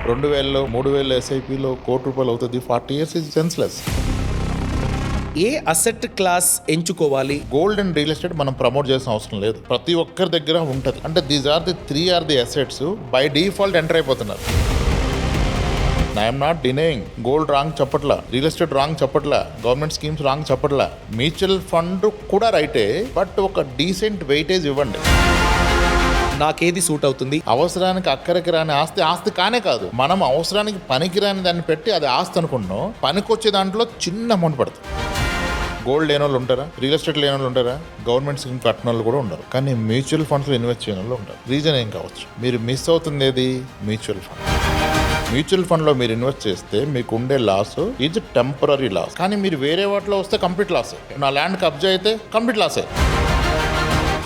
2000లో 3000 ఎస్ఐపిలో ₹1,00,00,000 అవుతుంది. 40 years is senseless. ఏ asset class ఎంచుకోవాలి? గోల్డ్ అండ్ రియల్ ఎస్టేట్ మనం ప్రమోట్ చేసిన అవసరం లేదు. ప్రతి ఒక్కరి దగ్గర ఉంటుంది. అంటే these are the 3 are the assets by default enter అయిపోతున్నారు. I'm not denying gold wrong చెప్పట్లా, రియల్ ఎస్టేట్ రాంగ్ చెప్పట్లా, గవర్నమెంట్ స్కీమ్స్ రాంగ్ చెప్పట్లా, మ్యూచువల్ ఫండ్ కూడా రైటే. బట్ ఒక డీసెంట్ వెయిటేజ్ ఇవ్వండి. నాకేది సూట్ అవుతుంది? అవసరానికి అక్కడికి రాని ఆస్తి కానే కాదు. మనం అవసరానికి పనికిరాని దాన్ని పెట్టి అది ఆస్తి అనుకుంటున్నాం. పనికొచ్చే దాంట్లో చిన్న అమౌంట్ పడుతుంది. గోల్డ్ లేని వాళ్ళు ఉంటారా? రియల్ ఎస్టేట్ లేని వాళ్ళు ఉంటారా? గవర్నమెంట్ స్కీమ్ కట్టిన వాళ్ళు కూడా ఉండరు. కానీ మ్యూచువల్ ఫండ్స్లో ఇన్వెస్ట్ చేయని వాళ్ళు ఉంటారు. రీజన్ ఏం కావచ్చు? మీరు మిస్ అవుతుంది ఏది? Mutual fund. మ్యూచువల్ ఫండ్లో మీరు ఇన్వెస్ట్ చేస్తే మీకు ఉండే లాస్ ఈజ్ టెంపరీ లాస్. కానీ మీరు వేరే వాటిలో వస్తే కంప్లీట్ లాసే. నా ల్యాండ్ కబ్జా అయితే కంప్లీట్ లాసే.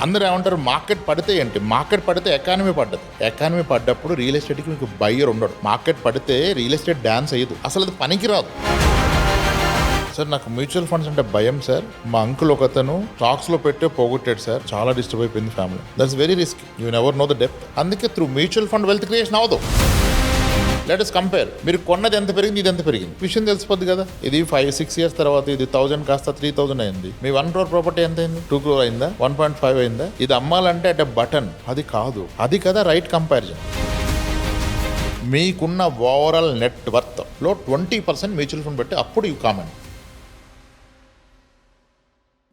అందరూ ఏమంటారు మార్కెట్ పడితే ఏంటి? మార్కెట్ పడితే ఎకానమీ పడ్డది. ఎకానమీ పడ్డప్పుడు రియల్ ఎస్టేట్కి మీకు బయ్యర్ ఉండడు. మార్కెట్ పడితే రియల్ ఎస్టేట్ డాన్స్ అయ్యదు, అసలు అది పనికిరాదు. సార్ నాకు మ్యూచువల్ ఫండ్స్ అంటే భయం సార్. మా అంకుల్ ఒకతను స్టాక్స్లో పెట్టే పోగొట్టాడు సార్. చాలా డిస్టర్బ్ అయిపోయింది family. That's very risk. You never know the depth. అందుకే through mutual fund wealth creation అవ్వదు. Let us compare. మీరు కొన్నది ఎంత పెరిగింది, ఇది ఎంత పెరిగింది, విషయం తెలిసిపోద్ది కదా. ఇది 5-6 years తర్వాత ఇది 1000 కాస్త 3000 అయింది. మీ 1 crore ప్రాపర్టీ ఎంత అయింది? 2 crore అయిందా? 1.5 అయిందా? ఇది అమ్మాలంటే అంటే బటన్ అది కాదు. అది కదా రైట్ కంపారిజన్. మీకున్న ఓవరాల్ నెట్ వర్త్ లో 20% మ్యూచువల్ ఫండ్ పెట్టి అప్పుడు యూ కామెంట్.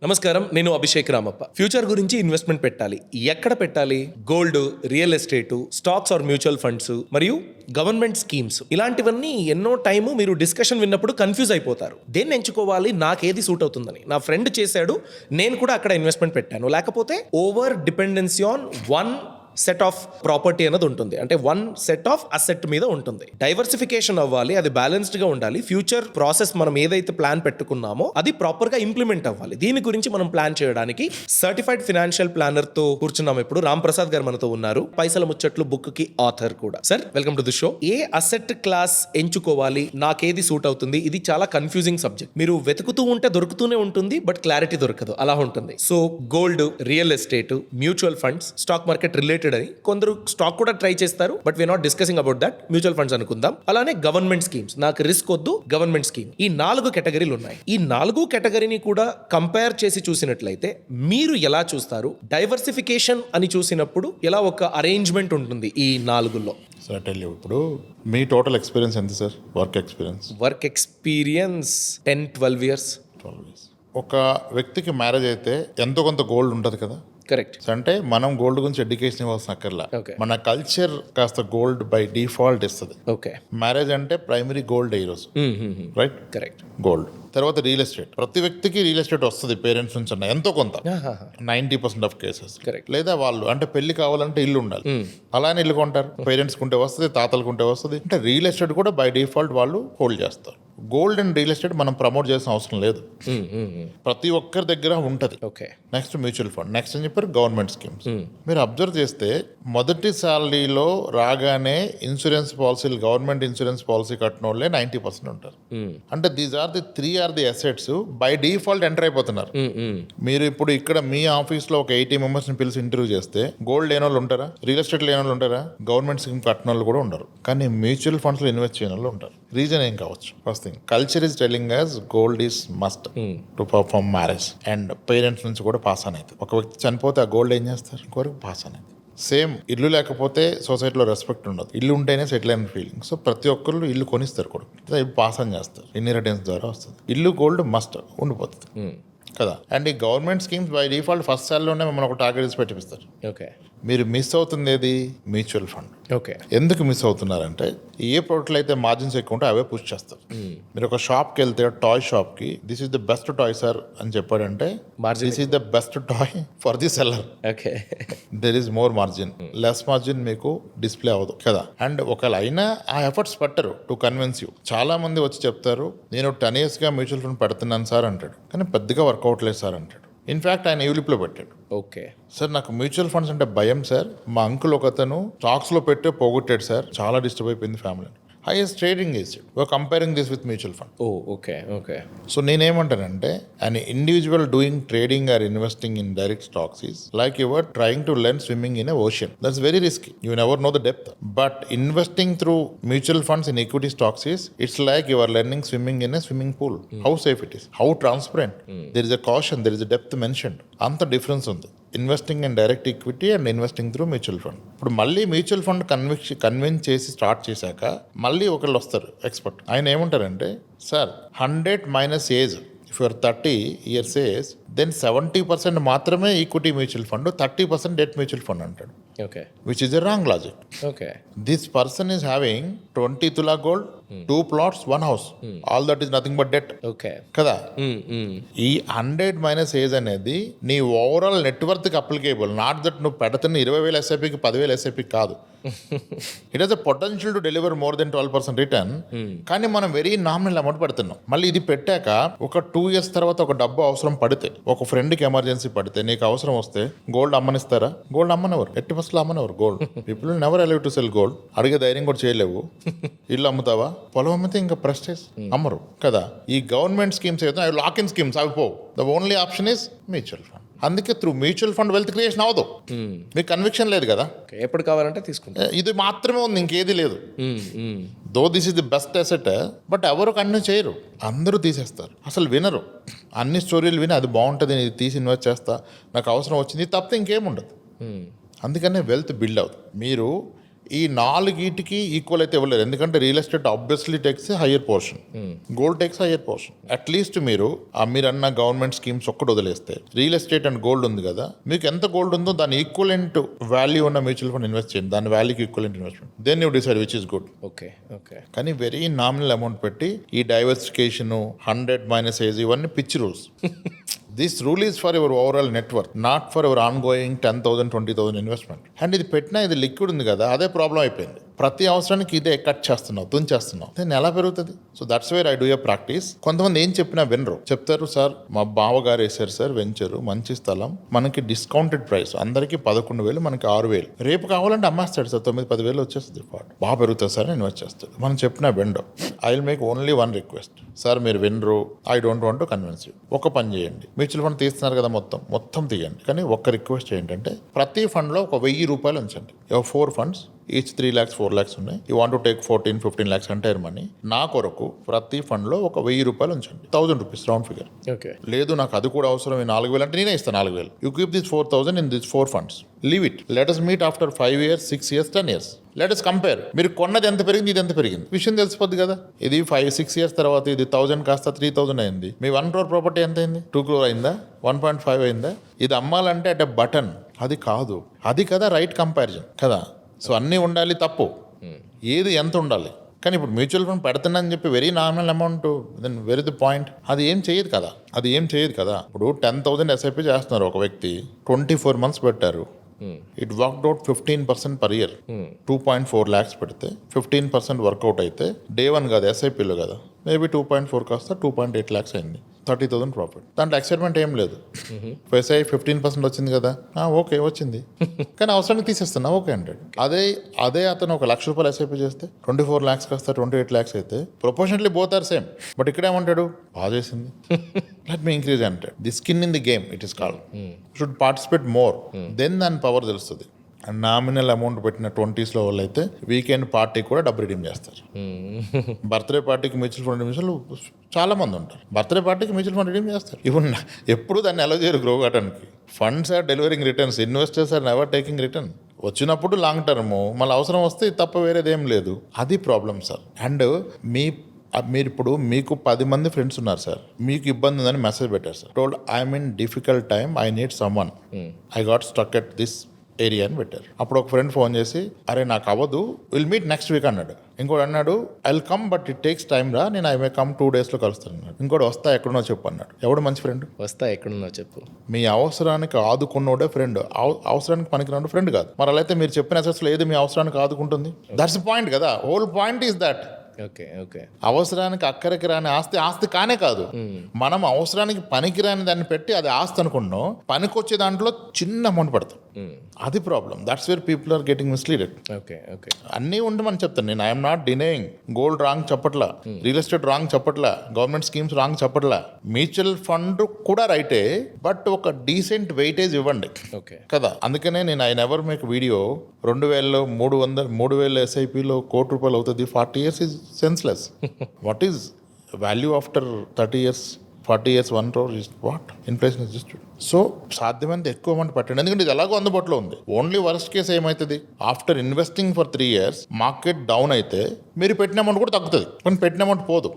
నమస్కారం, నేను అభిషేక్ రామప్ప. ఫ్యూచర్ గురించి ఇన్వెస్ట్మెంట్ పెట్టాలి, ఎక్కడ పెట్టాలి? Gold, real estate, stocks or mutual funds మరియు గవర్నమెంట్ స్కీమ్స్, ఇలాంటివన్నీ ఎన్నో టైము మీరు డిస్కషన్ విన్నప్పుడు కన్ఫ్యూజ్ అయిపోతారు. దేన్ని ఎంచుకోవాలి, నాకేది సూట్ అవుతుందని. నా ఫ్రెండ్ చేశాడు, నేను కూడా అక్కడ ఇన్వెస్ట్మెంట్ పెట్టాను. లేకపోతే over dependency on one set of property అనేది ఉంటుంది. అంటే వన్ సెట్ ఆఫ్ అసెట్ మీద ఉంటుంది. డైవర్సిఫికేషన్ అవ్వాలి, అది బ్యాలెన్స్డ్ గా ఉండాలి. ఫ్యూచర్ ప్రాసెస్ మనం ఏదైతే ప్లాన్ పెట్టుకున్నామో అది ప్రాపర్ గా ఇంప్లిమెంట్ అవ్వాలి. దీని గురించి మనం ప్లాన్ చేయడానికి సర్టిఫైడ్ ఫినాన్షియల్ ప్లానర్ తో కూర్చున్నాం. ఇప్పుడు రామ్ ప్రసాద్ గారు మనతో ఉన్నారు. పైసల ముచ్చట్లు బుక్ కి ఆథర్ కూడా. Sir, welcome to the show. A asset class ఎంచుకోవాలి, నాకేది సూట్ అవుతుంది? ఇది చాలా కన్ఫ్యూజింగ్ సబ్జెక్ట్. మీరు వెతుకుతూ ఉంటే దొరుకుతూనే ఉంటుంది, బట్ క్లారిటీ దొరకదు. అలా ఉంటుంది. So gold, real estate, mutual funds, stock market related అని కొందరు స్టాక్ కూడా ట్రై చేస్తారు. But we are not discussing about that. Mutual funds అనుకుందాం. అలానే గవర్నమెంట్ స్కీమ్స్, నాకు రిస్క్ వద్దు, గవర్నమెంట్ స్కీమ్. ఈ 4 కేటగిరీలు ఉన్నాయి. ఈ 4 కేటగిరీని కూడా కంపేర్ చేసి చూసినట్లయితే మీరు ఎలా చూస్తారు? డైవర్సిఫికేషన్ అని చూసినప్పుడు ఎలా ఒక అరేంజ్మెంట్ ఉంటుంది ఈ 4లో? సార్ టెల్ యూ, ఇప్పుడు మీ టోటల్ ఎక్స్పీరియన్స్ ఎంత sir? Work experience 10-12 years. 12 years. ఒక వ్యక్తికి మ్యారేజ్ అయితే ఎంతో కొంత గోల్డ్ ఉంటుంది కదా. కరెక్ట్. అంటే మనం గోల్డ్ గురించి ఎడ్యుకేషన్ ఇవ్వాల్సిన అక్కర్లా. Okay. మన కల్చర్ కాస్త గోల్డ్ బై డిఫాల్ట్ ఇస్తుంది. ఓకే. మ్యారేజ్ అంటే ప్రైమరీ గోల్డ్ ఈరోజు, రైట్? కరెక్ట్. గోల్డ్ తర్వాత రియల్ ఎస్టేట్. ప్రతి వ్యక్తికి రియల్ ఎస్టేట్ వస్తుంది పేరెంట్స్ నుంచి అన్న ఎంతో కొంత. 90% ఆఫ్ కేసెస్. Correct. లేదా వాళ్ళు అంటే పెళ్లి కావాలంటే ఇల్లు ఉండాలి, అలానే ఇల్లు కొంటారు. పేరెంట్స్ కుంటే వస్తుంది, తాతలు కుంటే వస్తుంది. అంటే రియల్ ఎస్టేట్ కూడా బై డిఫాల్ట్ వాళ్ళు హోల్డ్ చేస్తారు. గోల్డ్ అండ్ రియల్ ఎస్టేట్ మనం ప్రమోట్ చేసిన అవసరం లేదు. ప్రతి ఒక్కరి దగ్గర ఉంటుంది. Okay. Next mutual fund, next అని చెప్పారు గవర్నమెంట్ స్కీమ్స్. మీరు అబ్జర్వ్ చేస్తే మొదటి సాలరీలో రాగానే ఇన్సూరెన్స్ పాలసీలు, గవర్నమెంట్ ఇన్సూరెన్స్ పాలసీ కట్టిన వాళ్ళే 90% ఉంటారు. అంటే these are the 3 are the assets by default enter అయిపోతున్నారు. మీరు ఇప్పుడు ఇక్కడ మీ ఆఫీస్ లో ఒక 80 members ని పిలిచి ఇంటర్వ్యూ చేస్తే గోల్డ్ లేని వాళ్ళు ఉంటారా? రియల్ ఎస్టేట్ లేని వాళ్ళు ఉంటారా? గవర్నమెంట్ స్కీమ్ కట్టిన వాళ్ళు కూడా ఉండరు. కానీ మ్యూచువల్ ఫండ్స్ లో ఇన్వెస్ట్ చేయని వాళ్ళు ఉంటారు. రీజన్ ఏం కావచ్చు? First thing, culture is telling us gold is must to perform marriage. And parents నుంచి కూడా పాస్ అని అవుతుంది. ఒక వ్యక్తి చనిపోతే ఆ గోల్డ్ ఏం చేస్తారు? ఇంకొకరికి పాస్ అనేది. సేమ్ ఇల్లు లేకపోతే సొసైటీలో రెస్పెక్ట్ ఉండదు, ఇల్లు ఉంటేనే సెటిల్ అయిన ఫీలింగ్. సో ప్రతి ఒక్కరు ఇల్లు కొనిస్తారు కొడుకు, పాస్ అని చేస్తారు, ఇన్హెరిటెన్స్ ద్వారా వస్తుంది. ఇల్లు గోల్డ్ మస్ట్ ఉండిపోతుంది కదా. అండ్ ఈ government schemes by default first సాలరీలోనే మిమ్మల్ని ఒక టార్గెట్స్ పెట్టిస్తారు. ఓకే. మీరు మిస్ అవుతుంది ఏది? Mutual fund. ఓకే. ఎందుకు మిస్ అవుతున్నారంటే ఏ ప్రోడక్ట్లు అయితే మార్జిన్స్ ఎక్కువ ఉంటే అవే పుష్ చేస్తారు. మీరు ఒక షాప్కి వెళ్తే టాయ్ షాప్కి this is the best toy sir అని చెప్పాడంటే this is the best toy for the seller. Okay. There is more margin. Less margin మీకు డిస్ప్లే అవ్వదు కదా. అండ్ ఒకవేళ అయినా ఆ ఎఫర్ట్స్ పెట్టరు టు కన్విన్స్ యూ. చాలా మంది వచ్చి చెప్తారు నేను 10 yearsగా మ్యూచువల్ ఫండ్ పెడుతున్నాను సార్ అంటాడు, కానీ పెద్దగా వర్కౌట్ లేదు సార్ అంటాడు. ఇన్ఫ్యాక్ట్ ఆయన యూలిప్లో పెట్టాడు. ఓకే. సార్ నాకు మ్యూచువల్ ఫండ్స్ అంటే భయం సార్. మా అంకుల్ ఒకతను స్టాక్స్లో పెట్టే పోగొట్టాడు సార్. చాలా డిస్టర్బ్ అయిపోయింది family. Highest trading is comparing this with mutual fund. Oh okay okay. So నేనేమంటానంటే an individual doing trading or investing in direct stocks is like you were trying to learn swimming in a ocean. That's very risky. You never know the depth. But investing through mutual funds in equity stocks is, it's like you are learning swimming in a swimming pool. How safe it is, how transparent. There is a caution, there is a depth mentioned. అంత difference ఉంది investing in direct equity and investing through mutual fund. ఇప్పుడు మళ్ళీ mutual fund convince చేసి start చేశాక మళ్ళీ ఒకళ్ళు వస్తారు expert. ఆయన ఏమంటారంటే, sir 100 minus age, if you're 30 years age, then 70% మాత్రమే equity mutual fund, 30% debt mutual fund అంటాడు. Okay. Which is a wrong logic. Okay. This person is having 20 tula gold, 2 plots, 1 house. All that is nothing but debt. Okay. కదా. ఈ 100 minus age అనేది నీ overall నెట్వర్క్కి applicable. Not that నువ్వు పెడుతున్న 20,000 ఎస్ఐపికి 10,000 ఎస్ఐపికి కాదు. It has a potential to deliver more than 12% return. కానీ మనం very nominal amount పెడుతున్నాం. మళ్ళీ ఇది పెట్టాక ఒక 2 years తర్వాత ఒక డబ్బు అవసరం పడితే, ఒక ఫ్రెండ్కి ఎమర్జెన్సీ పడితే, నీకు అవసరం వస్తే గోల్డ్ అమ్మనిస్తారా? గోల్డ్ అమ్మనెవరు, ఎట్టి బస్సులో అమ్మనెవరు gold. People never allow to sell gold. అడిగే ధైర్యం కూడా చేయలేవు. ఇల్లు అమ్ముతావా? పొలం అమ్మితే ఇంకా ప్రెస్టేజ్, అమ్మరు కదా. ఈ గవర్నమెంట్ స్కీమ్స్ అయితే అవి లాక్ ఇన్ స్కీమ్స్, అవి పోవు. The only option is mutual fund. అందుకే through mutual fund wealth creation అవ్వదు. మీకు కన్విక్షన్ లేదు కదా. ఎప్పుడు కావాలంటే తీసుకుంటా. ఇది మాత్రమే ఉంది, ఇంకేది లేదు. Though this is the best asset, but ఎవరు కన్ను చేయరు, అందరూ తీసేస్తారు, అసలు వినరు. అన్ని స్టోరీలు విని అది బాగుంటుంది, ఇది తీసి ఇన్వెస్ట్ చేస్తా, నాకు అవసరం వచ్చింది తప్పితే ఇంకేముండదు. అందుకనే వెల్త్ బిల్డ్ అవుతుంది. మీరు ఈ 4 ఈక్వల్ అయితే ఇవ్వలేరు. ఎందుకంటే real estate obviously takes higher portion, gold takes higher portion. At least మీరు మీరన్న గవర్నమెంట్ స్కీమ్స్ ఒక్కటి వదిలేస్తే, రియల్ ఎస్టేట్ అండ్ గోల్డ్ ఉంది కదా, మీకు ఎంత గోల్డ్ ఉందో దాని ఈక్వలెంట్ వాల్యూ ఉన్న మ్యూచువల్ ఫండ్ ఇన్వెస్ట్ చేయండి, దాని వాల్యూకి equivalent investment. Then you decide which is good. Okay okay. కానీ వెరీ నామినల్ అమౌంట్ పెట్టి ఈ డైవర్సిఫికేషన్, 100 మైనస్ ఏజ్, ఇవన్నీ పిచ్చి rules. This rule is for your overall network, not for your ongoing 10,000, 20,000 investment. And ఇది పెట్టినా ఇది liquid ఉంది కదా, అదే ప్రాబ్లం అయిపోయింది. ప్రతి అవసరానికి ఇదే కట్ చేస్తున్నావు, తుంచేస్తున్నావు, దాన్ని ఎలా పెరుగుతుంది? So that's where I do a practice. కొంతమంది ఏం చెప్పినా వినరు. చెప్తారు, సార్ మా బావగారు వేశారు సార్ వెంచరు, మంచి స్థలం, మనకి డిస్కౌంటెడ్ ప్రైస్, అందరికీ 11,000, మనకి 6,000, రేపు కావాలంటే అమ్మేస్తాడు సార్, 9-10,000 వచ్చేస్తుంది. బాగా పెరుగుతుంది సార్, ఇన్వెస్ట్ చేస్తాడు. మనం చెప్పినా వినరు. I will make only one request, sir మీరు వినరు, I don't want to convince you. ఒక పని చేయండి, మ్యూచువల్ ఫండ్ తీస్తున్నారు కదా, మొత్తం తీయండి. కానీ ఒక్క రిక్వెస్ట్ ఏంటంటే, ప్రతి ఫండ్లో ఒక 1,000 రూపాయలు ఉంచండి. 4 funds, ఈచ్ 3 lakhs, 4 lakhs ఉన్నాయి. You want to take 14-15 lakhs entire money. నా కొరకు ప్రతి ఫండ్లో ఒక 1,000 రూపాయలు ఉంచండి. 1,000 రూపీస్ రౌండ్ ఫిగర్. ఓకే. లేదు నాకు అది కూడా అవసరం, 4,000 అంటే నేనే ఇస్తాను 4,000. You keep this 4,000 in this 4 funds. Leave it. Let us meet after 5 years, 6 years, 10 years. Let us compare. మీరు కొన్నది ఎంత పెరిగింది, ఇది ఎంత పెరిగింది, విషయం తెలిసిపోద్ది కదా. ఇది 5-6 years తర్వాత ఇది 1,000 కాస్త 3,000 అయింది. మీ 1 crore ప్రాపర్టీ ఎంత అయింది? 2 crore అయిందా? 1.5 అయిందా? ఇది అమ్మాలంటే అట్ బటన్, అది కాదు. అది కదా రైట్ కంపారిజన్ కదా. సో అన్నీ ఉండాలి, తప్పు ఏది ఎంత ఉండాలి. కానీ ఇప్పుడు మ్యూచువల్ ఫండ్ పెడుతున్నానని చెప్పి very nominal amount, then very the point. అది ఏం చేయదు కదా. ఇప్పుడు 10,000 ఎస్ఐపి చేస్తున్నారు ఒక వ్యక్తి, 24 months పెట్టారు. It worked out 15% per year. 2.4 lakhs పెడితే 15% వర్కౌట్ అయితే డే 1 కాదు, ఎస్ఐపిలో కదా, మేబీ 2.4 కాస్త 2.8 lakhs అయింది. 30,000 ప్రాఫిట్. దాంట్లో ఎక్సైట్మెంట్ ఏం లేదు. ఎస్ఐ 15% వచ్చింది కదా, ఓకే వచ్చింది, కానీ అవసరానికి తీసేస్తున్నా ఓకే అంటాడు. అదే అతను ఒక 1,00,000 రూపాయలు ఎస్ఐపి చేస్తే 24 lakhs కాస్త 28 lakhs అయితే proportionately both are same. But ఇక్కడ ఏమంటాడు, బాగా చేసింది, లెట్ మీ ఇంక్రీజ్ అంటాడు. The skin in the game it is called. Should participate more, then దాని పవర్ తెలుస్తుంది. నామినల్ అమౌంట్ పెట్టిన 20s వాళ్ళు అయితే వీకెండ్ పార్టీ కూడా డబ్బు రిడీమ్ చేస్తారు. బర్త్డే పార్టీకి మ్యూచువల్ ఫండ్ రిడీమ్స్లు చాలా మంది ఉంటారు. బర్త్డే పార్టీకి మ్యూచువల్ ఫండ్ రిడీమ్ చేస్తారు. ఇవన్న ఎప్పుడు దాన్ని అలో చేయరు గ్రో కావడానికి. Funds are delivering returns, investors are never taking return. వచ్చినప్పుడు లాంగ్ టర్మ్, మళ్ళీ అవసరం వస్తే తప్ప వేరేదేం లేదు. అది ప్రాబ్లం సార్. అండ్ మీరు ఇప్పుడు మీకు 10 మంది ఫ్రెండ్స్ ఉన్నారు సార్, మీకు ఇబ్బంది ఉందని మెసేజ్ పెట్టారు sir. Told I'm in difficult time, I need someone, I got stuck at this area అని పెట్టారు. అప్పుడు ఒక ఫ్రెండ్ ఫోన్ చేసి, అరే నాకు అవ్వదు, విల్ మీట్ నెక్స్ట్ వీక్ అన్నాడు. ఇంకోటి అన్నాడు, I will come but it takes time రా, నేను ఐ మే కమ్ 2 daysలో కలుస్తాను అన్నాడు. ఇంకోటి వస్తా ఎక్కడున్నా చెప్పు అన్నాడు. ఎవడు మంచి ఫ్రెండ్? వస్తా ఎక్కడున్నా చెప్పు. మీ అవసరానికి ఆదుకున్నోడే ఫ్రెండ్, అవసరానికి పనికిరాడు ఫ్రెండ్ కాదు. మరి అలా అయితే మీరు చెప్పిన అసెస్లో ఏది మీ అవసరానికి ఆదుకుంటుంది? దట్స్ పాయింట్ కదా. Whole point is that. Okay. అవసరానికి అక్కడికి రాని ఆస్తి కానే కాదు. మనం అవసరానికి పనికిరాని దాన్ని పెట్టి అది ఆస్తి అనుకుంటున్నాం. పనికొచ్చే దాంట్లో చిన్న అమౌంట్ పడుతుంది. అది problem. That's where people are getting misleaded. Okay okay అన్నీ ఉండమని చెప్తాను నేను. I'm not denying gold wrong చెప్పట్లా, రియల్ ఎస్టేట్ రాంగ్ చెప్పట్లా, గవర్నమెంట్ స్కీమ్స్ రాంగ్ చెప్పట్లా, మ్యూచువల్ ఫండ్ కూడా రైటే, బట్ ఒక డీసెంట్ వెయిటేజ్ ఇవ్వండి ఓకే కదా. అందుకనే నేను ఐ నెవర్ మేక్ వీడియో 2000లో 300 ఎస్ఐపిలో ₹1 అవుతుంది, 40 years is senseless. What is value after 30 years, 40 years, 1 crore is what? Inflation is just. So సాధ్యమైనంత ఎక్కువ అమౌంట్ పెట్టండి, ఎందుకంటే ఇది ఎలాగో అందుబాటులో ఉంది. ఓన్లీ వర్స్ట్ కేసు ఏమవుతుంది, after investing for 3 years market down అయితే మీరు పెట్టిన అమౌంట్ కూడా తగ్గుతుంది, కానీ పెట్టిన అమౌంట్ పోదు,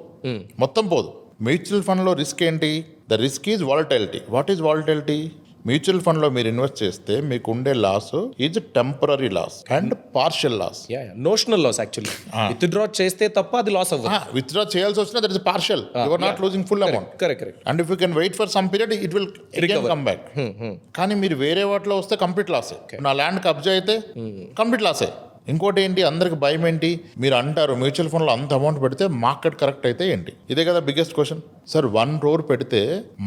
మొత్తం పోదు. మ్యూచువల్ ఫండ్లో రిస్క్ ఏంటి? The risk is volatility. What is volatility? Mutual fund లో మీరు ఇన్వెస్ట్ చేస్తే మీకు ఉండే loss is temporary loss and partial loss. Notional loss actually. Withdraw చేస్తే తప్ప అది లాస్ అవ్వదు. విత్డ్రా చేయాల్సి వచ్చినా that is partial, you are not losing full amount. Correct. And if you can wait for some period it will come back. కానీ మీరు వేరే వాటిలో వస్తే కంప్లీట్ లాసే. నా ల్యాండ్ కబ్జా అయితే కంప్లీట్ లాసే. ఇంకోటి ఏంటి, అందరికి భయం ఏంటి, మీరు అంటారు మ్యూచువల్ ఫండ్లో అంత అమౌంట్ పెడితే మార్కెట్ కరెక్ట్ అయితే ఏంటి? ఇదే కదా బిగ్గెస్ట్ క్వశ్చన్. సార్ 1 crore పెడితే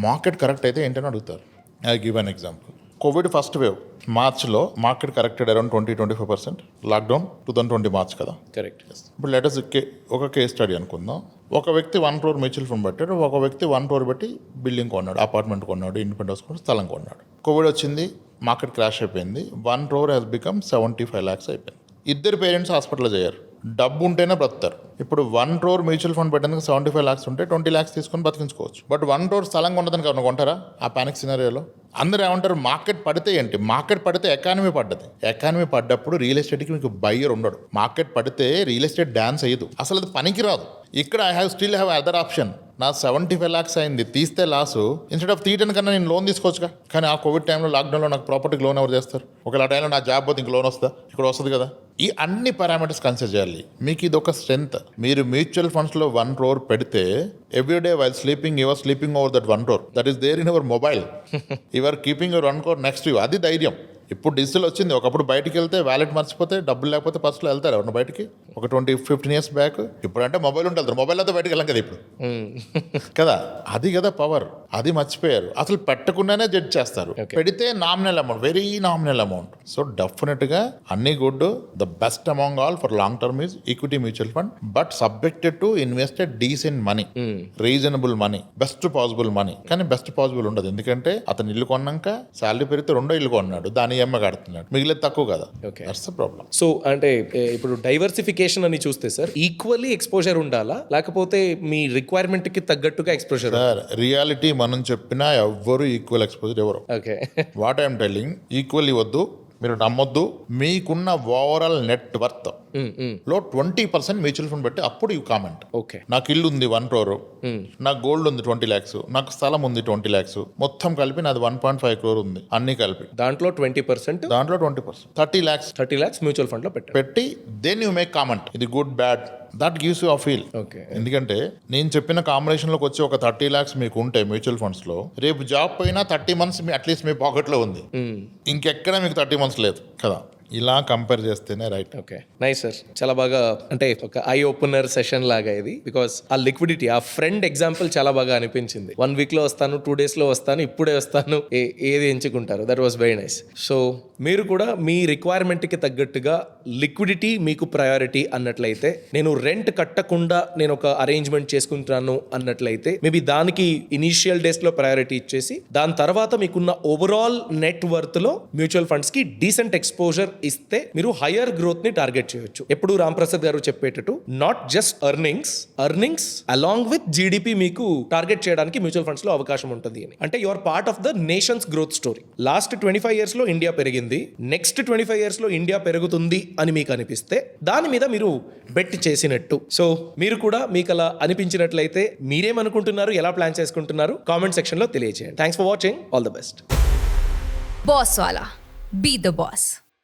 మార్కెట్ కరెక్ట్ అయితే ఏంటని అడుగుతారు. I give an example. Covid first wave మార్చ్లో market corrected around 20-25%. Lockdown 2020 March కదా. కరెక్ట్. ఇప్పుడు లెటర్స్ ఒక కేస్ స్టడీ అనుకుందాం. ఒక వ్యక్తి 1 crore మ్యూచువల్ ఫండ్ పెట్టాడు, ఒక వ్యక్తి 1 crore పెట్టి బిల్డింగ్ కొన్నాడు, అపార్ట్మెంట్ కొన్నాడు, ఇండిపెండెంట్ హౌస్ కొన్నాడు, స్థలం కొన్నాడు. కోవిడ్ వచ్చింది, మార్కెట్ క్రాష్ అయిపోయింది, 1 crore హ్యాస్ బికమ్ 75 lakhs అయిపోయింది. ఇద్దరు పేరెంట్స్ హాస్పిటల్లో చేయారు, డబ్బు ఉంటేనే బ్రతుకుతారు. ఇప్పుడు 1 crore మ్యూచువల్ ఫండ్ పెట్టడానికి 75 lakhs ఉంటే 20 lakhs తీసుకొని బతికించుకోవచ్చు. బట్ 1 crore స్థలం కొన్నదానికి ఏమన్నా కొంటారా? ఆ పానిక్ సినారియోలో అందరూ ఏమంటారు, మార్కెట్ పడితే ఏంటి? మార్కెట్ పడితే ఎకానమీ పడ్డది. ఎకానమీ పడ్డప్పుడు రియల్ ఎస్టేట్కి మీకు బయ్యర్ ఉండడు. మార్కెట్ పడితే రియల్ ఎస్టేట్ డాన్స్ అయ్యదు, అసలు అది పనికి రాదు. ఇక్కడ I still have other option. నా 75 lakhs అయింది, తీస్తే లాసు, ఇన్స్టెడ్ ఆఫ్ తీయడం కన్నా నేను లోన్ తీసుకోవచ్చుగా. కానీ ఆ కోవిడ్ టైంలో లాక్డౌన్లో నాకు ప్రాపర్టీకి లోన్ ఎవరు చేస్తారు? ఒకవేళ ఆ టైంలో నా జాబ్ పోతే ఇంక లోన్ వస్తా, ఇక్కడ వస్తుంది కదా. ఈ అన్ని పారామీటర్స్ కన్సిడర్ చేయాలి. మీకు ఇది ఒక స్ట్రెంత్. మీరు మ్యూచువల్ ఫండ్స్లో 1 crore పెడితే everyday while sleeping your sleeping over that 1 crore that is there in our mobile. Your keeping your 1 crore next you. అది ధైర్యం. ఇప్పుడు డిజిటల్ వచ్చింది. ఒకప్పుడు బయటికి వెళ్తే వ్యాలెట్ మర్చిపోతే డబ్బులు లేకపోతే పర్సులో వెళ్తారు ఎవరన్నా బయటికి. ఒక 20-15 years బ్యాక్. ఇప్పుడు అంటే మొబైల్ ఉంటుంది, మొబైల్ అయితే బయటకు వెళ్ళం కదా ఇప్పుడు కదా. అది కదా పవర్. అది మర్చిపోయారు. అసలు పెట్టకుండానే జడ్జ్ చేస్తారు. పెడితే nominal amount, very nominal amount. So డెఫినెట్గా అన్ని good. The best among all for long term is equity mutual fund, but subjected to invested decent money, reasonable money, best possible money. కానీ best possible ఉండదు, ఎందుకంటే అతను ఇల్లు కొన్నాక salary పెరిగితే 2వ ఇల్లు కొన్నాడు, దాని EMI కడుతున్నాడు, మిగిలేదు తక్కువ కదా. That's the problem. సో అంటే ఇప్పుడు డైవర్సిఫికేషన్ అని చూస్తే సార్, ఈక్వల్లీ ఎక్స్పోజర్ ఉండాలా, లేకపోతే మీ రిక్వైర్మెంట్ కి తగ్గట్టుగా ఎక్స్పోజర్? సార్ రియాలిటీ మనం చెప్పినా ఎవ్వరు ఈక్వల్ ఎక్స్పోజర్ ఎవరు. Okay. What I'm telling, equally వద్దు, మీరు నమ్మొద్దు. మీకున్న ఓవరాల్ నెట్ వర్త్ లో 20% మ్యూచువల్ ఫండ్ పెట్టి అప్పుడు యూ కామెంట్. ఓకే, నాకు ఇల్లు ఉంది 1 crore, నాకు గోల్డ్ ఉంది 20 lakhs, నాకు స్థలం ఉంది 20 lakhs, మొత్తం కలిపి నాది 1.5 crore ఉంది, అన్ని కలిపి. దాంట్లో 20%, దాంట్లో 20% 30 lakhs మ్యూచువల్ ఫండ్ లో పెట్టి దెన్ యూ మేక్ కామెంట్. ఇది good bad, that gives you a feel. Okay. ఎందుకంటే నేను చెప్పిన కాంబినేషన్లోకి వచ్చి ఒక 30 lakhs మీకు ఉంటే మ్యూచువల్ ఫండ్స్ లో, రేపు జాబ్ పోయినా 30 months అట్లీస్ట్ మీ పాకెట్ లో ఉంది, ఇంకెక్కడ మీకు 30 months లేదు కదా. ఇలా కంపేర్ చేస్తేనే రైట్. Okay, nice sir. చాలా బాగా, అంటే ఒక ఐ ఓపెనర్ సెషన్ లాగా ఇది. బికాస్ ఆ లిక్విడిటీ, ఆ ఫ్రెండ్ ఎగ్జాంపుల్ చాలా బాగా అనిపించింది. 1 week లో వస్తాను, 2 days లో వస్తాను, ఇప్పుడే వస్తాను, ఏది ఎంచుకుంటారు? That was very nice. So మీరు కూడా మీ రిక్వైర్మెంట్కి తగ్గట్టుగా లిక్విడిటీ మీకు ప్రయారిటీ అన్నట్లయితే, నేను రెంట్ కట్టకుండా నేను ఒక అరేంజ్మెంట్ చేసుకుంటున్నాను అన్నట్లయితే, మేబీ దానికి ఇనీషియల్ డేస్లో ప్రయారిటీ ఇచ్చేసి, దాని తర్వాత మీకున్న ఓవరాల్ నెట్ వర్త్లో మ్యూచువల్ ఫండ్స్కి డీసెంట్ ఎక్స్పోజర్ ఇస్తే మీరు హయ్యర్ గ్రోత్ ని టార్గెట్ చేయొచ్చు. ఎప్పుడు రామ్ ప్రసాద్ గారు చెప్పేటట్టు, not just earnings along with GDP మీకు టార్గెట్ చేయడానికి మ్యూచువల్ ఫండ్స్ లో అవకాశం ఉంటుంది అని. అంటే your part of the nation's growth story. Last 25 years లో ఇండియా పెరిగింది, నెక్స్ట్ 25 years లో ఇండియా పెరుగుతుంది అని మీకు అనిపిస్తే దాని మీద మీరు బెట్ చేసినట్టు. సో మీరు కూడా మీకు అలా అనిపించినట్లయితే మీరేమనుకుంటున్నారు, ఎలా ప్లాన్ చేసుకుంటున్నారు, కామెంట్ సెక్షన్ లో తెలియజేయండి. Thanks for watching. All the best. Boss Wala. Be the boss.